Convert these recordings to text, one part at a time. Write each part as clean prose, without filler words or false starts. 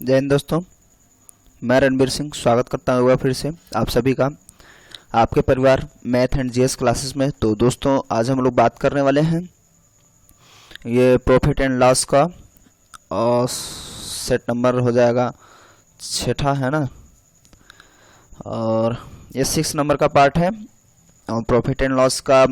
जय हिंद दोस्तों, मैं रणबीर सिंह स्वागत करता हूँ एक बार फिर से आप सभी का आपके परिवार मैथ एंड जीएस क्लासेस में। तो दोस्तों आज हम लोग बात करने वाले हैं ये प्रॉफिट एंड लॉस का और सेट नंबर हो जाएगा 6 है ना, और ये 6 नंबर का पार्ट है। और प्रॉफिट एंड लॉस का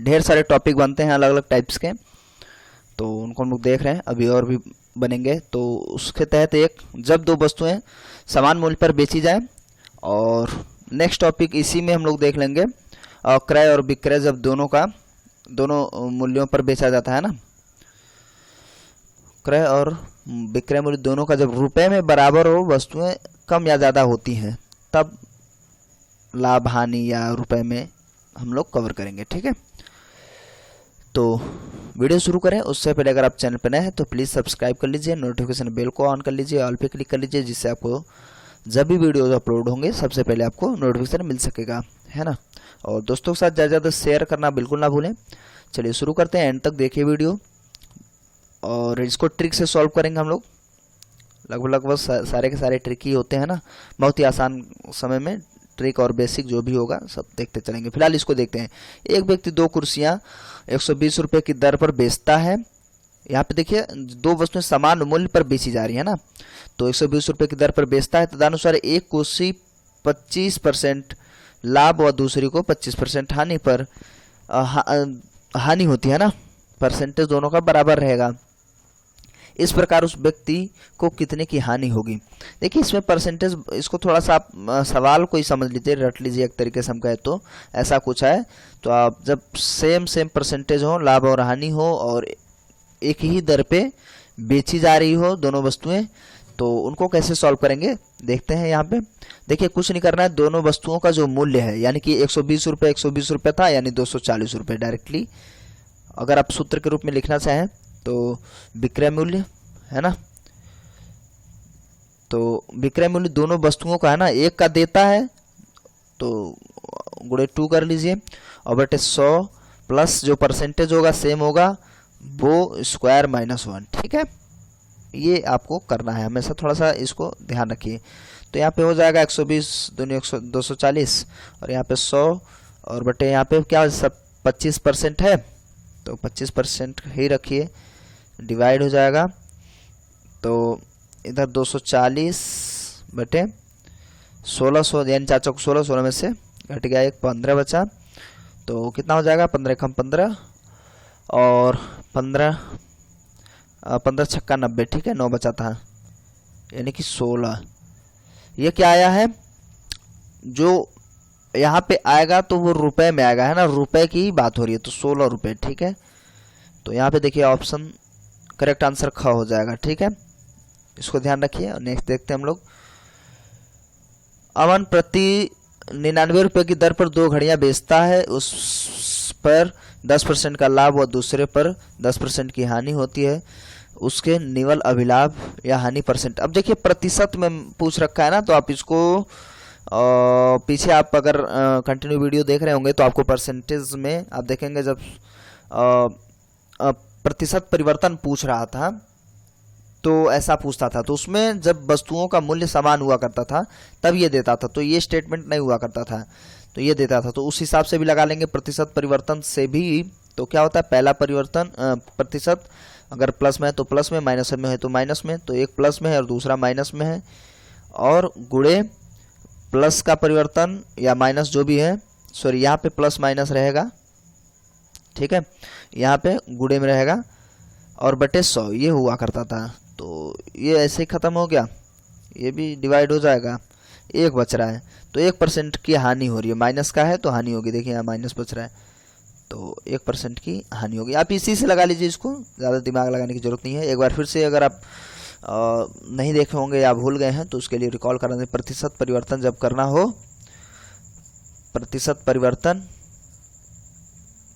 ढेर सारे टॉपिक बनते हैं अलग अलग टाइप्स के, तो उनको हम लोग देख रहे हैं, अभी और भी बनेंगे। तो उसके तहत एक जब दो वस्तुएं समान मूल्य पर बेची जाए, और नेक्स्ट टॉपिक इसी में हम लोग देख लेंगे क्रय और विक्रय, जब दोनों मूल्यों पर बेचा जाता है ना, क्रय और विक्रय मूल्य दोनों का जब रुपए में बराबर हो, वस्तुएं कम या ज़्यादा होती हैं, तब लाभ हानि या रुपए में हम लोग कवर करेंगे। ठीक है, तो वीडियो शुरू करें उससे पहले अगर आप चैनल पर नए हैं तो प्लीज़ सब्सक्राइब कर लीजिए, नोटिफिकेशन बेल को ऑन कर लीजिए, ऑल पे क्लिक कर लीजिए, जिससे आपको जब भी वीडियोज अपलोड होंगे सबसे पहले आपको नोटिफिकेशन मिल सकेगा, है ना। और दोस्तों के साथ ज़्यादा ज़्यादा शेयर करना बिल्कुल ना भूलें। चलिए शुरू करते हैं, एंड तक देखिए वीडियो, और इसको ट्रिक से सॉल्व करेंगे हम लोग। लगभग सारे के सारे ट्रिक ही होते हैं ना, बहुत ही आसान समय में ट्रिक और बेसिक जो भी होगा सब देखते चलेंगे। फिलहाल इसको देखते हैं। एक व्यक्ति 2 कुर्सियां 120 रुपये की दर पर बेचता है। यहाँ पे देखिए दो वस्तुएं समान मूल्य पर बेची जा रही है ना, तो 120 रुपये की दर पर बेचता है। तदनुसार एक कुर्सी 25% लाभ और दूसरी को 25% हानि पर हानि होती है ना, परसेंटेज दोनों का बराबर रहेगा। इस प्रकार उस व्यक्ति को कितने की हानि होगी। देखिए इसमें परसेंटेज, इसको थोड़ा सा आप सवाल को ही समझ लीजिए, रट लीजिए एक तरीके से हम कहे तो ऐसा कुछ है। तो आप जब सेम परसेंटेज हो, लाभ और हानि हो, और एक ही दर पे बेची जा रही हो दोनों वस्तुएं, तो उनको कैसे सॉल्व करेंगे देखते हैं। यहाँ पे देखिए कुछ नहीं करना है, दोनों वस्तुओं का जो मूल्य है, यानी कि 120 रुपये था, यानी 240 रुपये डायरेक्टली अगर आप सूत्र के रूप में लिखना चाहें तो विक्रय मूल्य है ना, तो विक्रय मूल्य दोनों वस्तुओं का है ना, एक का देता है तो गुणे 2 कर लीजिए, और बटे 100 प्लस जो परसेंटेज होगा सेम होगा, वो स्क्वायर -1। ठीक है, ये आपको करना है हमेशा, थोड़ा सा इसको ध्यान रखिए। तो यहाँ पे हो जाएगा 120 दूनी 240, और यहाँ पे 100, और बटे यहाँ पे क्या सब 25% है, तो 25% ही रखिए, डिवाइड हो जाएगा। तो इधर 240 बटे 1600, यानी 4 चौक 16 में से घट गया 1, 15 बचा, तो कितना हो जाएगा 15 कम 15, और 15 छक्का 90। ठीक है, 9 बचा था, यानी कि 16। ये क्या आया है, जो यहाँ पे आएगा तो वो रुपए में आएगा, है ना, रुपए की बात हो रही है, तो 16 रुपये। ठीक है, तो यहाँ पे देखिए ऑप्शन करेक्ट आंसर ख हो जाएगा। ठीक है, इसको ध्यान रखिए। और नेक्स्ट देखते हैं हम लोग। अमन प्रति 99 रुपये की दर पर 2 घड़ियां बेचता है, उस पर 10% का लाभ और दूसरे पर 10% की हानि होती है, उसके निवल अभिलाभ या हानि परसेंट। अब देखिए प्रतिशत में पूछ रखा है ना, तो आप इसको पीछे आप अगर कंटिन्यू वीडियो देख रहे होंगे तो आपको परसेंटेज में आप देखेंगे जब प्रतिशत परिवर्तन पूछ रहा था तो ऐसा पूछता था, तो उसमें जब वस्तुओं का मूल्य समान हुआ करता था तब ये देता था, तो ये स्टेटमेंट नहीं हुआ करता था, तो ये देता था। तो उस हिसाब से भी लगा लेंगे, प्रतिशत परिवर्तन से भी। तो क्या होता है, पहला परिवर्तन प्रतिशत अगर प्लस में है तो प्लस में, माइनस में है तो माइनस में, तो एक प्लस में है और दूसरा माइनस में है, और गुणे प्लस का परिवर्तन या माइनस जो भी है, सॉरी यहाँ पे प्लस माइनस रहेगा, ठीक है, यहाँ पे गुणे में रहेगा, और बटे 100 ये हुआ करता था। तो ये ऐसे ही खत्म हो गया, ये भी डिवाइड हो जाएगा, 1 बच रहा है, तो 1% की हानि हो रही है, माइनस का है तो हानि होगी। देखिए यहाँ माइनस बच रहा है, तो 1% की हानि होगी। आप इसी से लगा लीजिए, इसको ज़्यादा दिमाग लगाने की जरूरत नहीं है। एक बार फिर से अगर आप नहीं देखे होंगे या भूल गए हैं तो उसके लिए रिकॉल करा दें। प्रतिशत परिवर्तन जब करना हो, प्रतिशत परिवर्तन,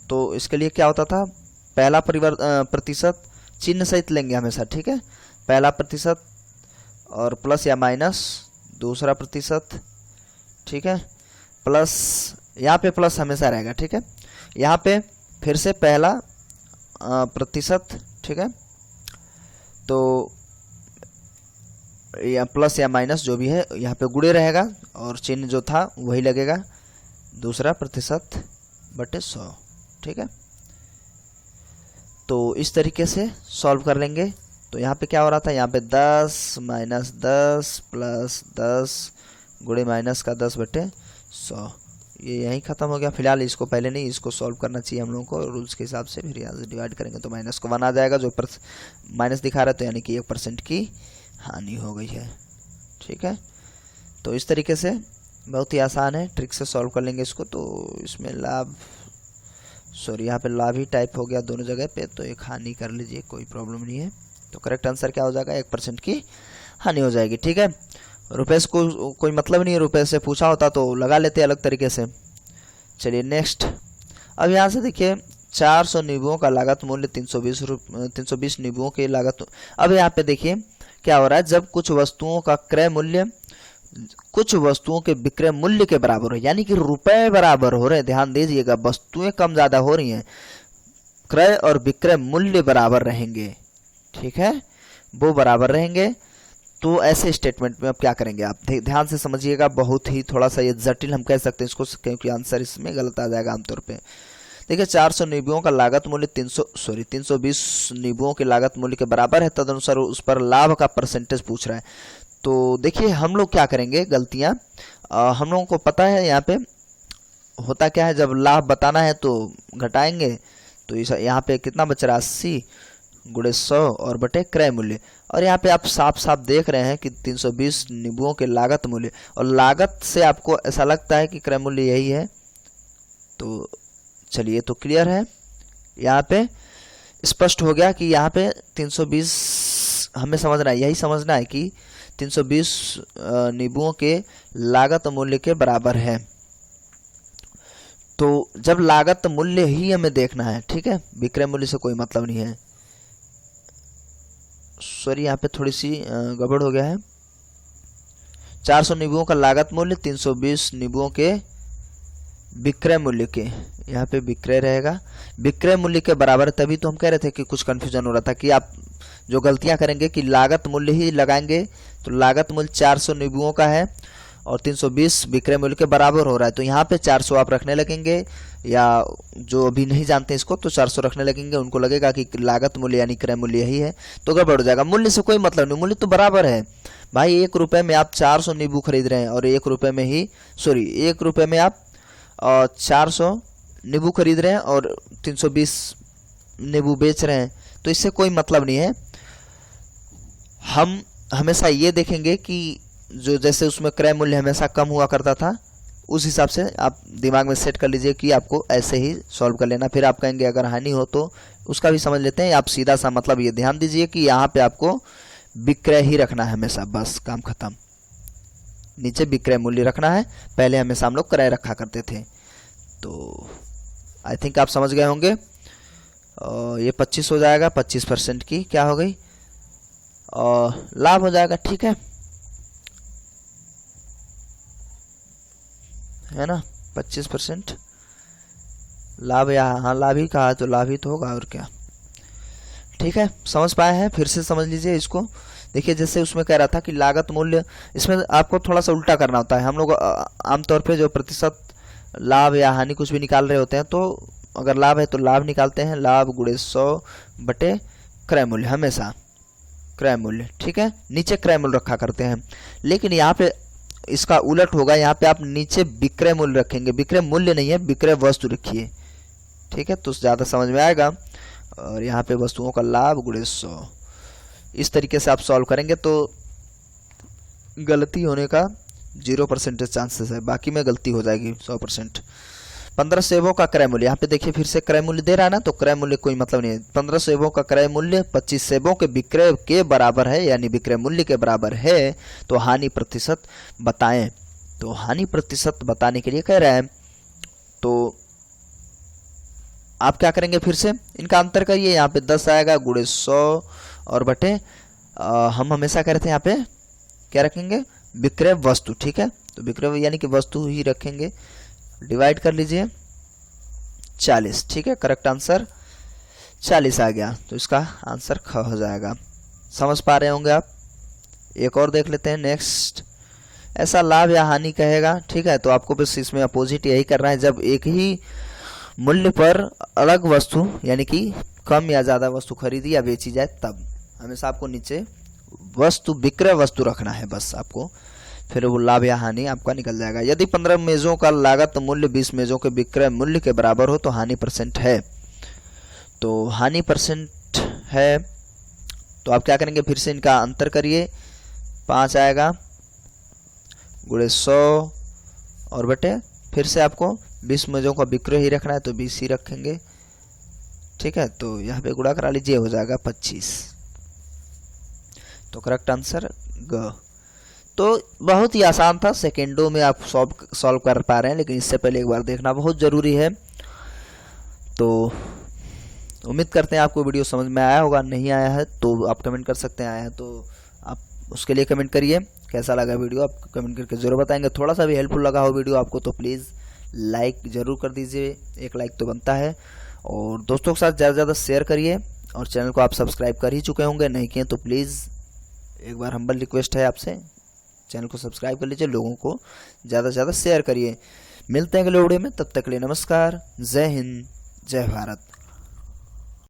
तो इसके लिए क्या होता था, पहला प्रतिशत चिन्ह सहित लेंगे हमेशा। ठीक है, पहला प्रतिशत और प्लस या माइनस, दूसरा प्रतिशत, ठीक है, प्लस, यहाँ पे प्लस हमेशा रहेगा। ठीक है, यहाँ पे फिर से पहला प्रतिशत, ठीक है, तो या प्लस या माइनस जो भी है यहाँ पे गुणे रहेगा और चिन्ह जो था वही लगेगा, दूसरा प्रतिशत बटे 100। ठीक है, तो इस तरीके से सॉल्व कर लेंगे। तो यहाँ पे क्या हो रहा था, यहाँ पे 10 माइनस 10 प्लस 10 गुणे माइनस का 10 बटे 100, ये यहीं ख़त्म हो गया। फिलहाल इसको पहले नहीं, इसको सॉल्व करना चाहिए हम लोगों को रूल्स के हिसाब से। फिर यहाँ से डिवाइड करेंगे तो माइनस को 1 आ जाएगा, जो माइनस दिखा रहा है, तो यानी कि 1% की हानि हो गई है। ठीक है, तो इस तरीके से बहुत ही आसान है, ट्रिक से सॉल्व कर लेंगे इसको। तो इसमें लाभ, सॉरी यहाँ पे लाभ ही टाइप हो गया दोनों जगह पे, तो एक हानि कर लीजिए, कोई प्रॉब्लम नहीं है। तो करेक्ट आंसर क्या हो जाएगा, 1% की हानि हो जाएगी। ठीक है, रुपए से कोई मतलब नहीं है, रुपए से पूछा होता तो लगा लेते अलग तरीके से। चलिए नेक्स्ट, अब यहाँ से देखिए 400 नींबुओं का लागत मूल्य 320 नींबुओं की लागत। अब यहाँ पे देखिए क्या हो रहा है, जब कुछ वस्तुओं का क्रय मूल्य कुछ वस्तुओं के विक्रय मूल्य के बराबर हो, यानी कि रुपए बराबर हो रहे हैं, ध्यान दीजिएगा, वस्तुएं कम ज्यादा हो रही हैं, क्रय और विक्रय मूल्य बराबर रहेंगे। ठीक है, वो बराबर रहेंगे। तो ऐसे स्टेटमेंट में अब क्या करेंगे, आप ध्यान से समझिएगा, बहुत ही थोड़ा सा ये जटिल हम कह सकते हैं इसको, क्योंकि आंसर इसमें गलत आ जाएगा आमतौर पे। देखिए 400 नींबुओं का लागत मूल्य 320 नींबुओं के लागत मूल्य के बराबर है, तदनुसार उस पर लाभ का परसेंटेज पूछ रहा है। तो देखिए हम लोग क्या करेंगे, गलतियां हम लोगों को पता है, यहाँ पे होता क्या है, जब लाभ बताना है तो घटाएंगे, तो यहाँ पे कितना बच रहा है, 80 गुणे 100 और बटे क्रय मूल्य। और यहाँ पे आप साफ साफ देख रहे हैं कि 320 नींबुओं के लागत मूल्य, और लागत से आपको ऐसा लगता है कि क्रय मूल्य यही है। तो चलिए, तो क्लियर है, यहाँ पे स्पष्ट हो गया कि यहाँ पे 320 हमें समझना है, यही समझना है कि 320 नींबुओं के लागत मूल्य के बराबर है। तो जब लागत मूल्य ही हमें देखना है, ठीक है, विक्रय मूल्य से कोई मतलब नहीं है। सॉरी यहाँ पे थोड़ी सी गड़बड़ हो गया है। 400 नींबुओं का लागत मूल्य 320 नींबुओं के विक्रय मूल्य के, यहाँ पे विक्रय रहेगा, विक्रय मूल्य के बराबर। तभी तो हम कह रहे थे कि कुछ कंफ्यूजन हो रहा था कि आप जो गलतियां करेंगे कि लागत मूल्य ही लगाएंगे, तो लागत मूल्य 400 नींबुओं का है और 320 विक्रय मूल्य के बराबर हो रहा है, तो यहाँ पे 400 आप रखने लगेंगे, या जो अभी नहीं जानते इसको तो 400 रखने लगेंगे, उनको लगेगा कि लागत मूल्य यानी क्रय मूल्य यही है, तो गड़बड़ हो जाएगा। मूल्य से कोई मतलब नहीं, मूल्य तो बराबर है भाई। 1 रुपए में आप 400 नींबू खरीद रहे हैं और 1 रुपए में ही, सॉरी 1 रुपए में आप 400 नींबू खरीद रहे हैं और 320 नींबू बेच रहे हैं, तो इससे कोई मतलब नहीं है। हम हमेशा ये देखेंगे कि जो जैसे उसमें क्रय मूल्य हमेशा कम हुआ करता था, उस हिसाब से आप दिमाग में सेट कर लीजिए कि आपको ऐसे ही सॉल्व कर लेना। फिर आप कहेंगे अगर हानि हो तो उसका भी समझ लेते हैं, आप सीधा सा मतलब ये ध्यान दीजिए कि यहाँ पे आपको विक्रय ही रखना है हमेशा, बस काम खत्म। नीचे विक्रय मूल्य रखना है, पहले हमेशा हम लोग क्रय रखा करते थे। तो आई थिंक आप समझ गए होंगे। ये 25 हो जाएगा, 25% की क्या हो गई, और लाभ हो जाएगा। ठीक है ना, 25% लाभ, या हाँ लाभ ही कहा तो लाभ ही तो होगा, और क्या। ठीक है, समझ पाए हैं, फिर से समझ लीजिए इसको। देखिए जैसे उसमें कह रहा था कि लागत मूल्य, इसमें आपको थोड़ा सा उल्टा करना होता है। हम लोग आमतौर पे जो प्रतिशत लाभ या हानि कुछ भी निकाल रहे होते हैं, तो अगर लाभ है तो लाभ निकालते हैं, लाभ गुणे 100 बटे क्रय मूल्य, हमेशा क्रय मूल्य। ठीक है, नीचे क्रय मूल्य रखा करते हैं, लेकिन यहाँ पे इसका उलट होगा, यहाँ पे आप नीचे विक्रय मूल्य रखेंगे, विक्रय मूल्य नहीं है, विक्रय वस्तु रखिए। ठीक है, तो ज्यादा समझ में आएगा। और यहाँ पे वस्तुओं का लाभ गुणे 100, इस तरीके से आप सॉल्व करेंगे तो गलती होने का 0% चांसेस है, बाकी में गलती हो जाएगी 100%। 15 सेबों का क्रय मूल्य, यहाँ पे देखिए फिर से क्रय मूल्य दे रहा है ना, तो क्रय मूल्य कोई मतलब नहीं है। 15 सेबों का क्रय मूल्य 25 सेबों के विक्रय के बराबर है, यानी विक्रय मूल्य के बराबर है, तो हानि प्रतिशत बताएं। तो हानि प्रतिशत बताने के लिए कह रहा है, तो आप क्या करेंगे, फिर से इनका अंतर करिए। यहाँ पे 10 आएगा गुणे 100 और बटे हम हमेशा कह रहे थे यहाँ पे क्या रखेंगे, विक्रय वस्तु। ठीक है, तो विक्रय यानी कि वस्तु ही रखेंगे, डिवाइड कर लीजिए 40। ठीक है, करेक्ट आंसर 40 आ गया, तो इसका आंसर ख हो जाएगा। समझ पा रहे होंगे आप, एक और देख लेते हैं नेक्स्ट। ऐसा लाभ या हानि कहेगा, ठीक है। तो आपको बस इसमें अपोजिट यही करना है, जब एक ही मूल्य पर अलग वस्तु यानी कि कम या ज़्यादा वस्तु खरीदी या बेची जाए तब। हमेशा आपको नीचे वस्तु विक्रय वस्तु रखना है बस आपको, फिर वो लाभ या हानि आपका निकल जाएगा। यदि 15 मेज़ों का लागत मूल्य 20 मेज़ों के विक्रय मूल्य के बराबर हो तो हानि परसेंट है। तो हानि परसेंट है तो आप क्या करेंगे, फिर से इनका अंतर करिए, 5 आएगा गुणे 100 और बटे फिर से आपको 20 मेज़ों का विक्रय ही रखना है तो 20 ही रखेंगे, ठीक है। तो यहाँ पे गुणा करा लीजिए, हो जाएगा 25। तो करेक्ट आंसर ग। तो बहुत ही आसान था, सेकेंडों में आप सॉल्व कर पा रहे हैं, लेकिन इससे पहले एक बार देखना बहुत ज़रूरी है। तो उम्मीद करते हैं आपको वीडियो समझ में आया होगा, नहीं आया है तो आप कमेंट कर सकते हैं, आया है तो आप उसके लिए कमेंट करिए। कैसा लगा वीडियो आप कमेंट करके ज़रूर बताएंगे। थोड़ा सा भी हेल्पफुल लगा हो वीडियो आपको तो प्लीज़ लाइक ज़रूर कर दीजिए, एक लाइक तो बनता है। और दोस्तों के साथ ज़्यादा से ज़्यादा शेयर करिए, और चैनल को आप सब्सक्राइब कर ही चुके होंगे, नहीं किए तो प्लीज़ एक बार हम्बल रिक्वेस्ट है आपसे, चैनल को सब्सक्राइब कर लीजिए, लोगों को ज़्यादा से ज़्यादा शेयर करिए। मिलते हैं अगले वीडियो में, तब तक के लिए नमस्कार, जय हिंद, जय भारत।